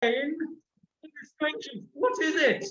saying? What is it?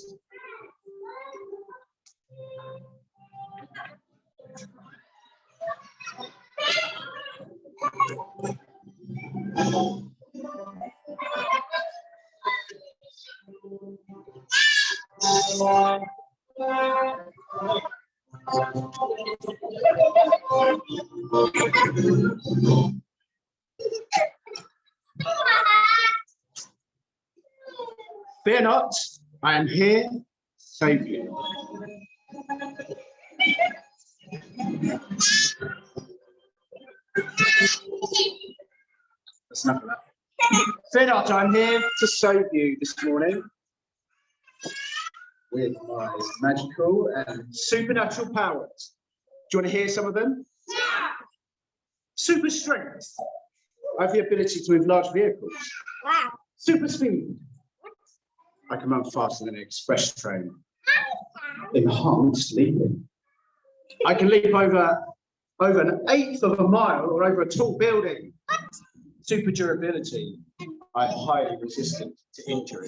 Fear not, I am here to save you. That's enough of that. Fear not, I'm here to save you this morning with my magical and supernatural powers. Do you want to hear some of them? Yeah. Super strength. I have the ability to move large vehicles. Wow. Super speed. I can run faster than an express train. Enhanced leaping. I can leap over an eighth of a mile or over a tall building. Super durability. I'm highly resistant to injury.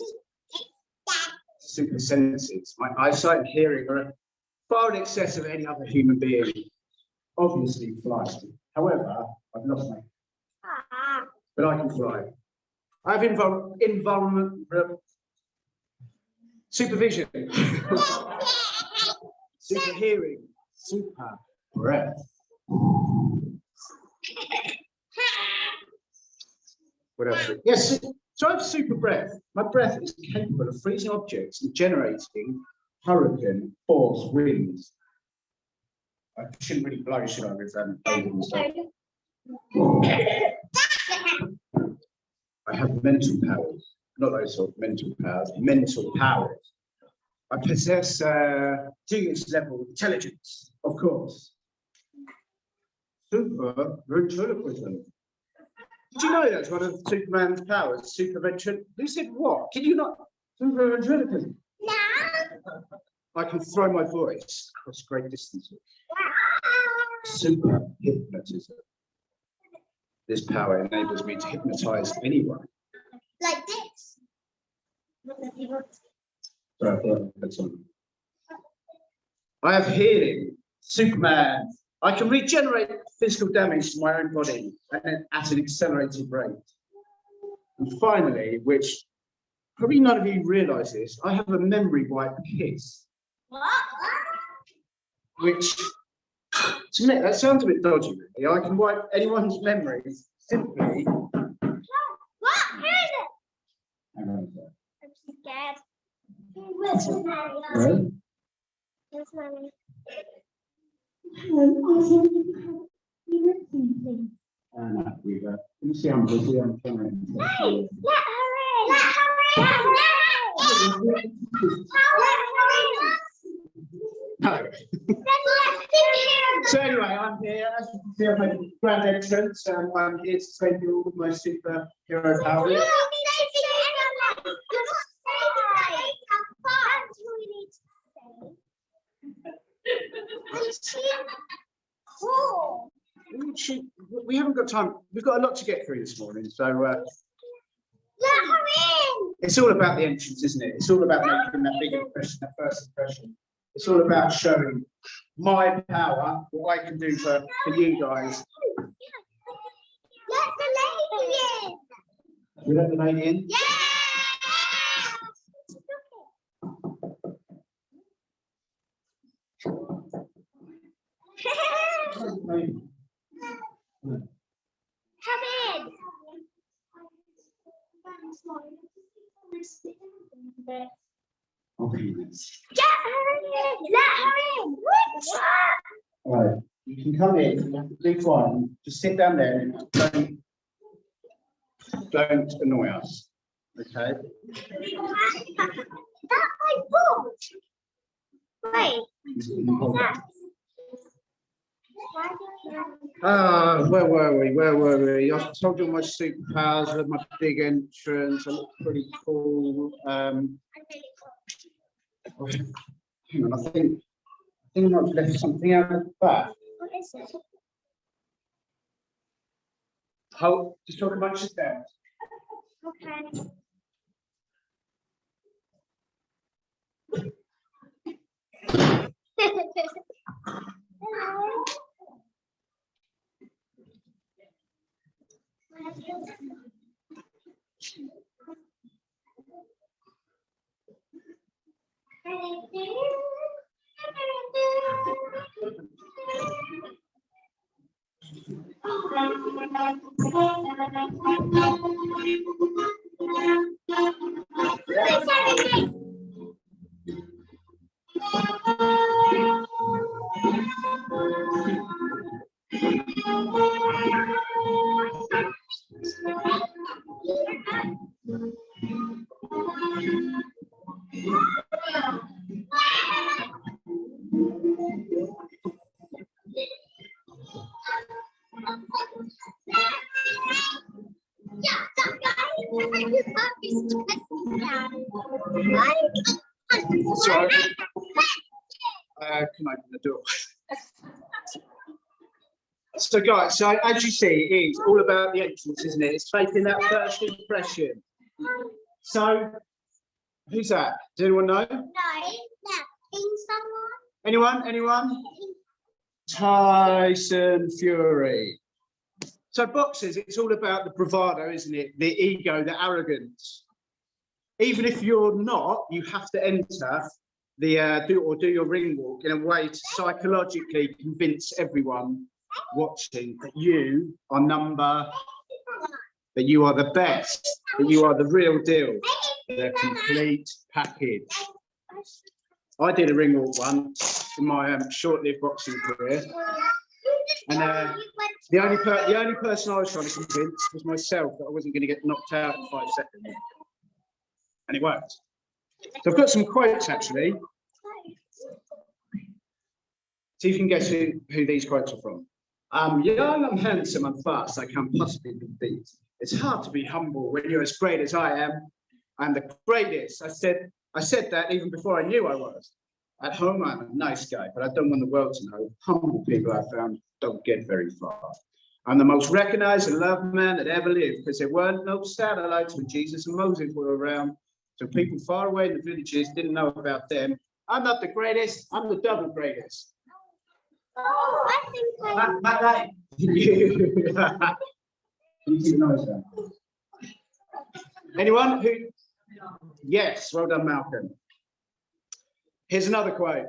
Super senses. My eyesight and hearing are far in excess of any other human being. Obviously flying. However, I've lost my. But I can fly. I have invulnerable supervision. Super hearing. Super breath. What else? Yes, so I have super breath. My breath is capable of freezing objects and generating hurricane force winds. I shouldn't really blow, should I, with and stuff? I have mental powers, not those sort of mental powers, mental powers. I possess genius level intelligence, of course. Super ventriloquism. Did you know that's one of Superman's powers? Super ventriloquism. Who said what? Can you not? Super ventriloquism. No. I can throw my voice across great distances. Super hypnotism. This power enables me to hypnotize anyone. Like this. I have healing. Superman. I can regenerate physical damage to my own body at an accelerated rate. And finally, which probably none of you realise this, I have a memory wipe kiss. What? Which, to me, that sounds a bit dodgy, really. I can wipe anyone's memories simply. What? Who is it? I'm scared. Where's Mommy? Where's Mommy? Let me see how busy I'm trying. Hey, let her in! Let her in! No. So anyway, I'm here. As you can see, I've made a grand entrance, and I'm here to save you all with my superhero powers. Cool. We haven't got time. We've got a lot to get through this morning, so let her in. It's all about the entrance, isn't it? It's all about making that big impression, that first impression. It's all about showing my power, what I can do for you guys. Let the lady in. You let the lady in? Yeah. Come in. Okay. Get her in! Let her in! All right, you can come in. You have to do fine. Just sit down there and don't annoy us. Okay. That's my book. Wait. Where were we? Where were we? I told you my superpowers, I had my big entrance. I look pretty cool. Hang on, I think I might have left something out of the back. What is it? Just talk about yourself. Okay. Sorry. Can I open the door? So guys, so as you see, it is all about the entrance, isn't it? It's taking that first impression. So, who's that? Does anyone know? No, someone. Anyone? Anyone? Tyson Fury. So boxers, it's all about the bravado, isn't it? The ego, the arrogance. Even if you're not, you have to enter the do your ring walk in a way to psychologically convince everyone watching that you are that you are the best, that you are the real deal, the complete package. I did a ring walk once in my short-lived boxing career, and the only person I was trying to convince was myself that I wasn't going to get knocked out in 5 seconds, and it worked. So I've got some quotes actually. See if you can guess who these quotes are from. I'm young, I'm handsome, I'm fast, I can't possibly be beat. It's hard to be humble when you're as great as I am. I'm the greatest. I said that even before I knew I was. At home, I'm a nice guy, but I don't want the world to know. Humble people I found don't get very far. I'm the most recognized and loved man that ever lived, because there weren't no satellites when Jesus and Moses were around. So people far away in the villages didn't know about them. I'm not the greatest, I'm the double greatest. Oh, I think Matt, anyone who? Yes, well done, Malcolm. Here's another quote.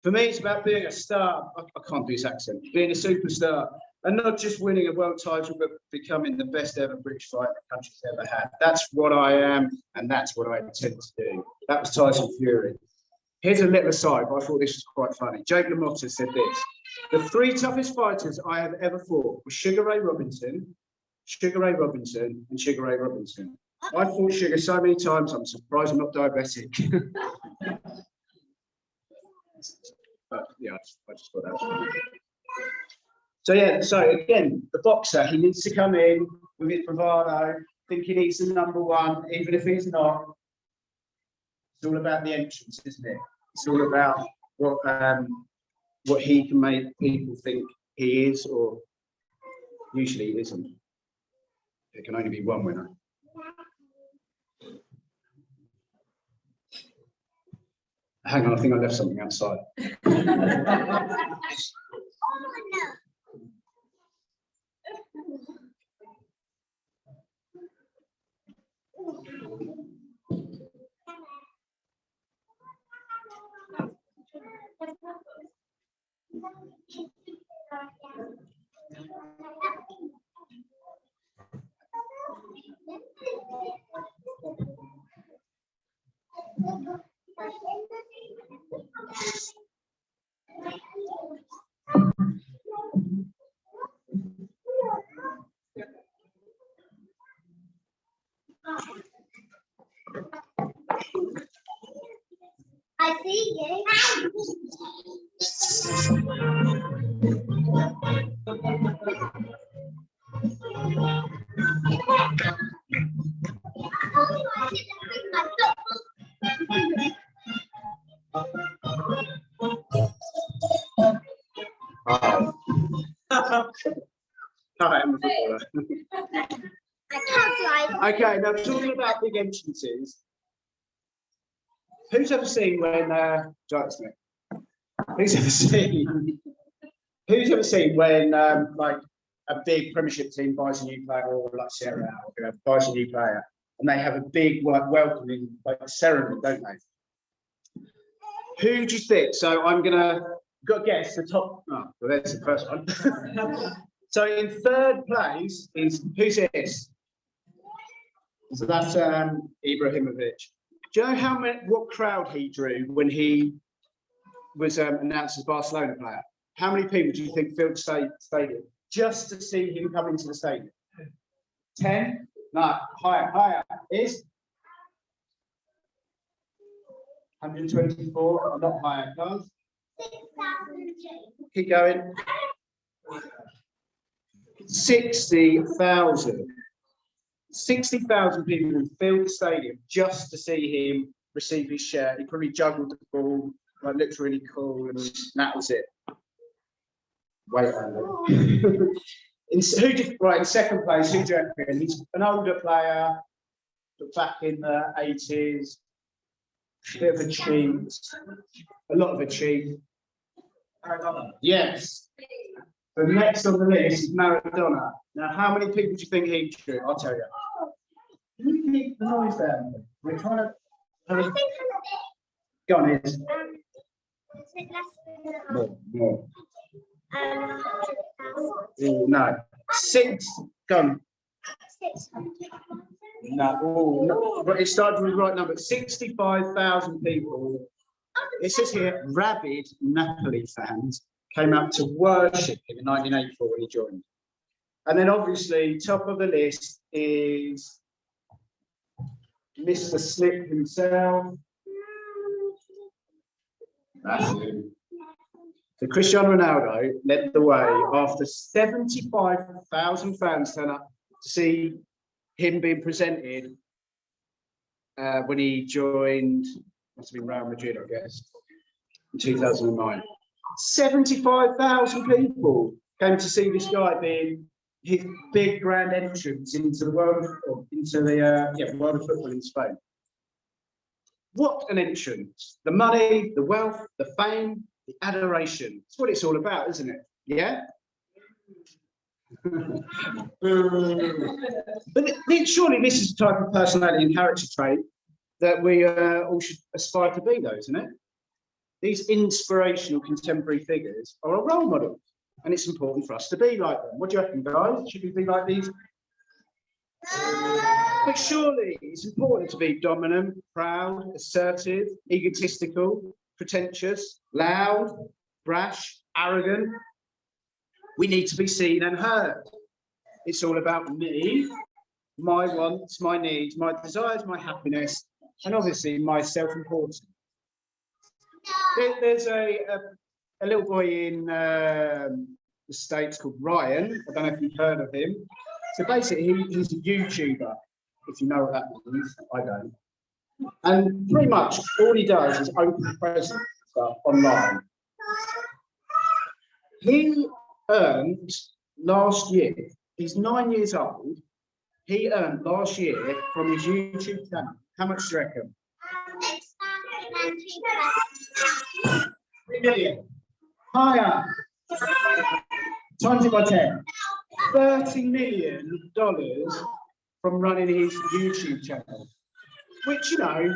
For me, it's about being a star. I can't do this accent. Being a superstar, and not just winning a world title, but becoming the best ever British fighter the country's ever had. That's what I am, and that's what I intend to do. That was Tyson Fury. Here's a little aside, but I thought this was quite funny. Jake LaMotta said this: the 3 toughest fighters I have ever fought were Sugar Ray Robinson, and Sugar Ray Robinson. I fought Sugar so many times, I'm surprised I'm not diabetic. But yeah, I just thought that was funny. So yeah, so again, the boxer, he needs to come in with his bravado, thinking he's the #1, even if he's not. It's all about the entrance, isn't it? It's all about what he can make people think he is, or usually he isn't. There can only be one winner. Hang on, I think I left something outside. I see you. I am a footballer. I can't drive. Okay, now talking about big entrances. Who's ever seen when Who's ever seen when like a big Premiership team buys a new player, or like Sierra or buys a new player, and they have a big like welcoming like ceremony, don't they? Who do you think? So I'm gonna got to guess the top. Oh, well, there's the first one. So in third place is who's this? So that's Ibrahimovic. Do you know what crowd he drew when he was announced as Barcelona player? How many people do you think filled the stadium just to see him come into the stadium? 10? No, higher. Is 124, not higher, guys. 6,002. Keep going. 60,000. 60,000 people filled the stadium just to see him receive his share. He probably juggled the ball, like looked really cool, and that was it. Wait, in second place, who do you reckon? He's an older player, but back in the 80s, a bit of a cheat, a lot of a cheat. Maradona. Yes. The next on the list is Maradona. Now, how many people do you think he drew? I'll tell you. Can you keep the noise down? We're trying to. Go on, Iz. More. No. 6. Go on. 600. No. But it started with the right number. 65,000 people. It says here, rabid Napoli fans came out to worship him in 1984 when he joined. And then obviously, top of the list is Mr. Slip himself. That's him. So Cristiano Ronaldo led the way after 75,000 fans turned up to see him being presented when he joined, must have been Real Madrid, I guess, in 2009. 75,000 people came to see this guy being his big grand entrance into the world of football, into the world of football in Spain. What an entrance! The money, the wealth, the fame, the adoration. That's what it's all about, isn't it? Yeah? But surely this is the type of personality and character trait that we all should aspire to be, though, isn't it? These inspirational contemporary figures are a role model, and it's important for us to be like them. What do you reckon, guys? Should we be like these? But surely it's important to be dominant, proud, assertive, egotistical, pretentious, loud, brash, arrogant. We need to be seen and heard. It's all about me, my wants, my needs, my desires, my happiness, and obviously my self-importance. There's a little boy in the States called Ryan. I don't know if you've heard of him. So basically, he's a YouTuber, if you know what that means. I don't. And pretty much all he does is open presents stuff online. He earned last year, he's 9 years old, he earned last year from his YouTube channel. How much do you reckon? 3 million. Higher. Times it by 10. $30 million from running his YouTube channel. Which, you know,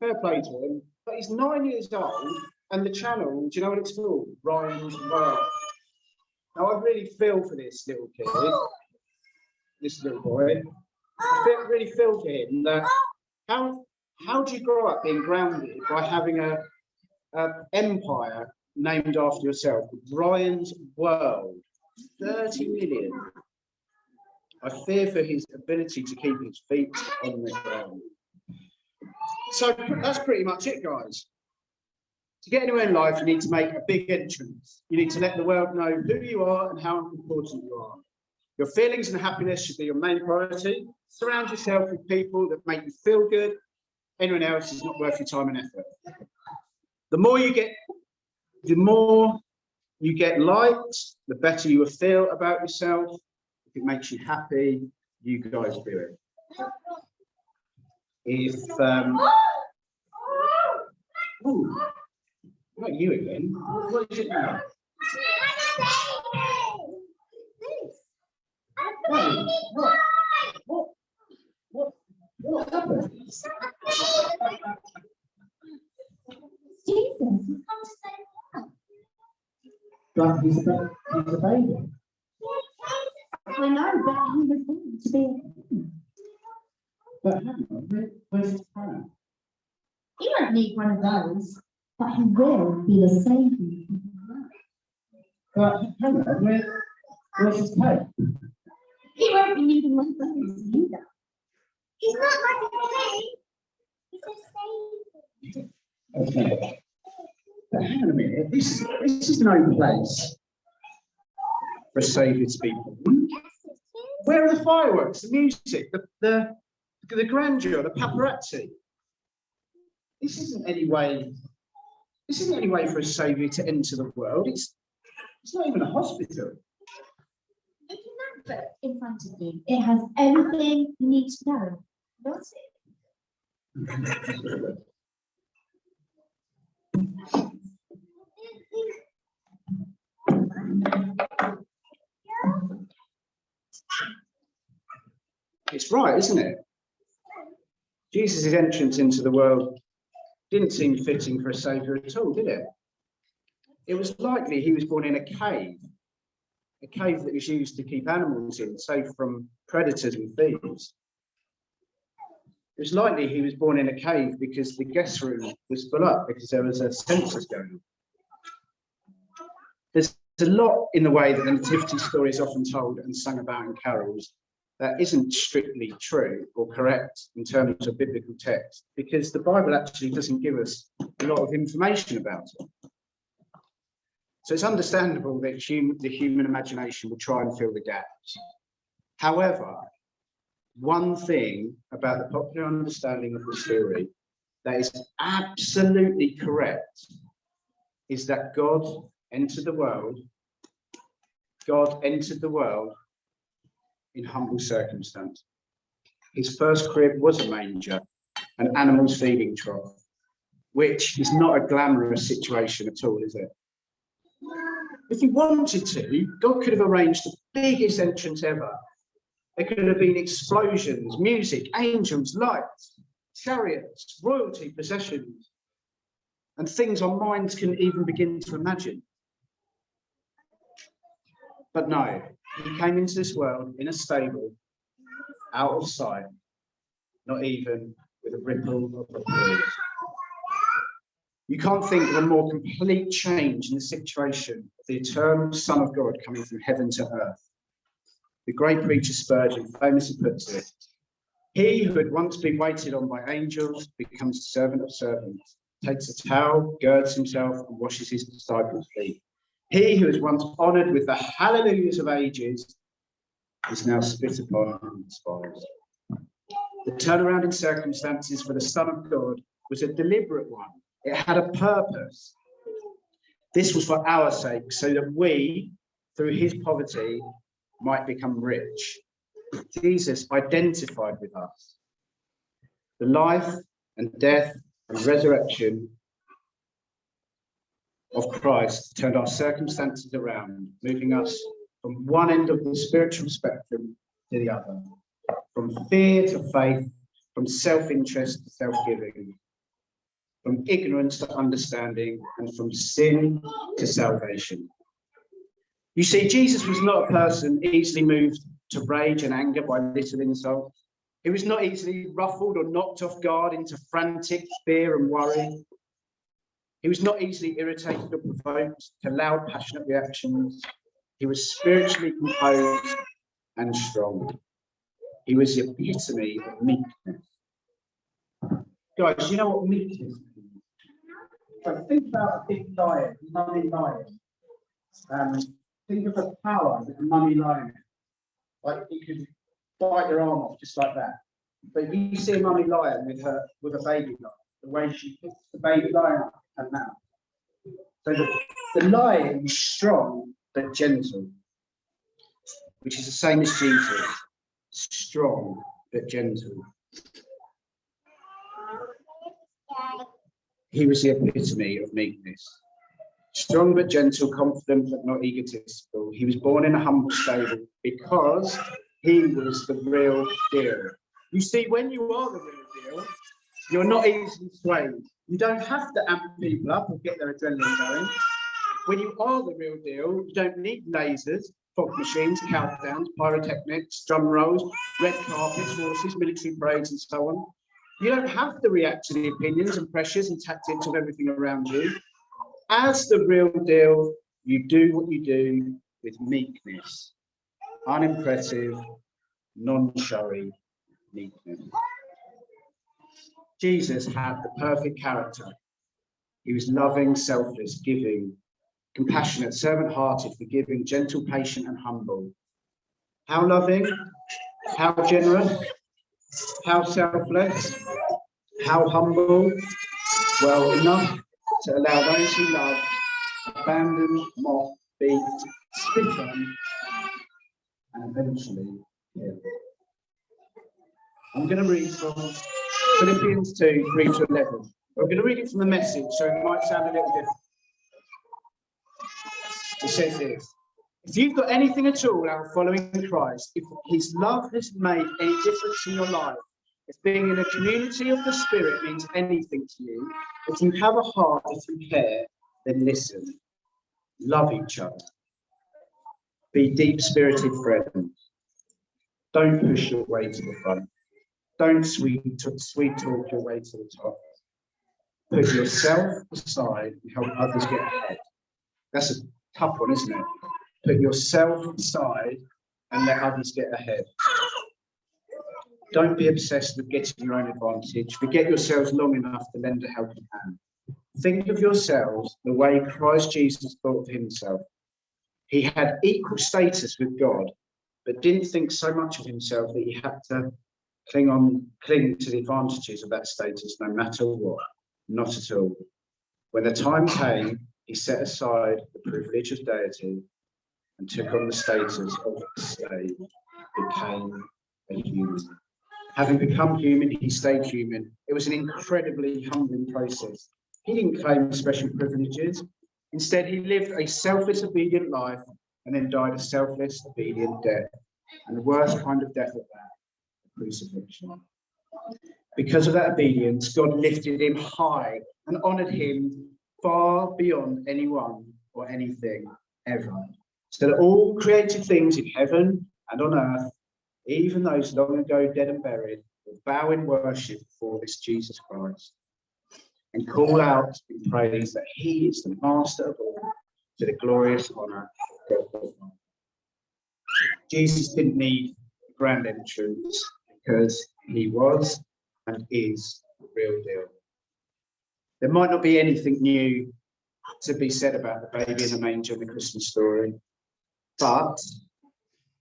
fair play to him. But he's 9 years old, and the channel, do you know what it's called? Ryan's World. Now, I really feel for this little kid, this little boy. I really feel for him that how do you grow up being grounded by having a empire named after yourself, Ryan's World? 30 million. I fear for his ability to keep his feet on the ground. So that's pretty much it, guys. To get anywhere in life, you need to make a big entrance. You need to let the world know who you are and how important you are. Your feelings and happiness should be your main priority. Surround yourself with people that make you feel good. Anyone else is not worth your time and effort. The more you get liked, the better you will feel about yourself. If it makes you happy, you guys do it. If ooh, not you again. What is it now? What happened? Jesus. But he's a baby. I know, but he was born to be a king. But hang on, where's his crown? He won't need one of those, but he will be the saviour. But hang on, where's his coat? He won't be needing one of those either. He's not like a king. He's a savior. Okay. But hang on a minute, this is no place for a saviour to be born. Yes, it is. Where are the fireworks, the music, the grandeur, the paparazzi? This isn't any way for a saviour to enter the world. It's not even a hospital. It's an advert in front of you. It has everything you need to know. What's it? It's right, isn't it? Jesus' entrance into the world didn't seem fitting for a saviour at all, did it? It was likely he was born in a cave that was used to keep animals in, safe from predators and thieves. It was likely he was born in a cave because the guest room was full up because there was a census going on. There's a lot in the way that the nativity story is often told and sung about in carols that isn't strictly true or correct in terms of biblical text, because the Bible actually doesn't give us a lot of information about it. So it's understandable that the human imagination will try and fill the gaps. However, one thing about the popular understanding of the story that is absolutely correct is that God entered the world in humble circumstance. His first crib was a manger, an animal's feeding trough, which is not a glamorous situation at all, is it? If he wanted to, God could have arranged the biggest entrance ever. There could have been explosions, music, angels, lights, chariots, royalty, processions, and things our minds can even begin to imagine. But no, he came into this world in a stable, out of sight, not even with a ripple of applause. You can't think of a more complete change in the situation of the eternal Son of God coming from heaven to earth. The great preacher Spurgeon famously puts it, he who had once been waited on by angels becomes a servant of servants, takes a towel, girds himself, and washes his disciples' feet. He who was once honoured with the hallelujahs of ages is now spit upon and despised. The turnaround in circumstances for the Son of God was a deliberate one. It had a purpose. This was for our sake, so that we, through his poverty, might become rich. Jesus identified with us. The life and death and resurrection of Christ turned our circumstances around, moving us from one end of the spiritual spectrum to the other, from fear to faith, from self-interest to self-giving, from ignorance to understanding, and from sin to salvation. You see, Jesus was not a person easily moved to rage and anger by little insults. He was not easily ruffled or knocked off guard into frantic fear and worry. He was not easily irritated or provoked to loud, passionate reactions. He was spiritually composed and strong. He was the epitome of meekness. Guys, you know what meekness means? So think about a big lion, mummy lion. Think of the power that the mummy lion has. Like it could bite your arm off just like that. But if you see a mummy lion with a baby lion, the way she puts the baby lion up her mouth. So the lion is strong but gentle, which is the same as Jesus. Strong but gentle. He was the epitome of meekness. Strong but gentle, confident but not egotistical. He was born in a humble stable because he was the real deal. You see, when you are the real deal, you're not easily swayed. You don't have to amp people up or get their adrenaline going. when you are the real deal, you don't need lasers, fog machines, countdowns, pyrotechnics, drum rolls, red carpets, horses, military parades, and so on. You don't have to react to the opinions and pressures and tactics of everything around you. As the real deal, you do what you do with meekness, unimpressive, non-showy meekness. Jesus had the perfect character. He was loving, selfless, giving, compassionate, servant-hearted, forgiving, gentle, patient, and humble. How loving, how generous, how selfless, how humble. Well, enough to allow those he loved abandoned, mocked, beat, spit on, and eventually killed. I'm going to read from Philippians 2, 3 to 11. I'm going to read it from the Message, so it might sound a little different. It says this: if you've got anything at all out of following Christ, if his love has made any difference in your life, if being in a community of the Spirit means anything to you, if you have a heart, if you care, then listen. Love each other. Be deep-spirited friends. Don't push your way to the front. Don't sweet talk your way to the top. Put yourself aside and help others get ahead. That's a tough one, isn't it? Put yourself aside and let others get ahead. Don't be obsessed with getting your own advantage. Forget yourselves long enough to lend a helping hand. Think of yourselves the way Christ Jesus thought of himself. He had equal status with God, but didn't think so much of himself that he had to cling to the advantages of that status no matter what. Not at all. When the time came, he set aside the privilege of deity and took on the status of a slave, became a human. Having become human, he stayed human. It was an incredibly humbling process. He didn't claim special privileges. Instead, he lived a selfless, obedient life and then died a selfless, obedient death. And the worst kind of death of that, crucifixion. Because of that obedience, God lifted him high and honored him far beyond anyone or anything ever. So that all created things in heaven and on earth, even those long ago dead and buried, will bow in worship before this Jesus Christ and call out in praise that he is the master of all, to the glorious honor of God. Jesus didn't need a grand entrance because he was and is the real deal. There might not be anything new to be said about the baby in the manger in the Christmas story, but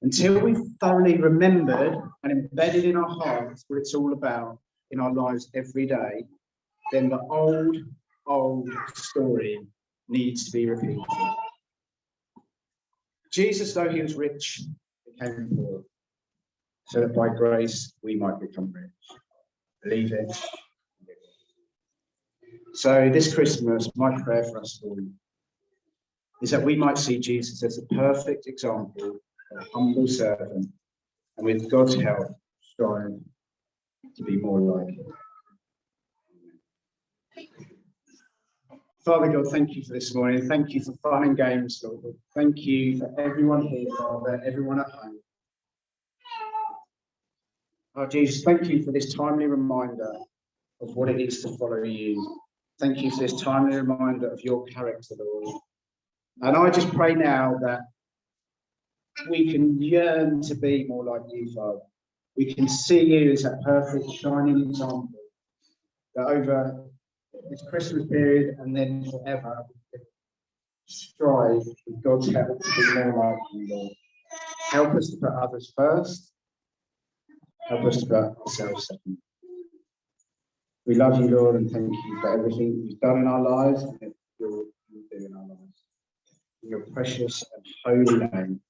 until we've thoroughly remembered and embedded in our hearts what it's all about in our lives every day, then the old story needs to be repeated. Jesus, though he was rich, became poor, so that by grace we might become rich. Believe it. So this Christmas, my prayer for us all is that we might see Jesus as a perfect example of a humble servant, and with God's help, strive to be more like him. Father God, thank you for this morning. Thank you for fun and games, Lord. Thank you for everyone here, Father, everyone at home. Oh, Jesus, thank you for this timely reminder of what it is to follow you. Thank you for this timely reminder of your character, Lord. And I just pray now that we can yearn to be more like you, Father. We can see you as a perfect, shining example that over this Christmas period and then forever strive with God's help to be more like you, Lord. Help us to put others first. Help us to put ourselves second. We love you, Lord, and thank you for everything you've done in our lives and you'll do in our lives. In your precious and holy name.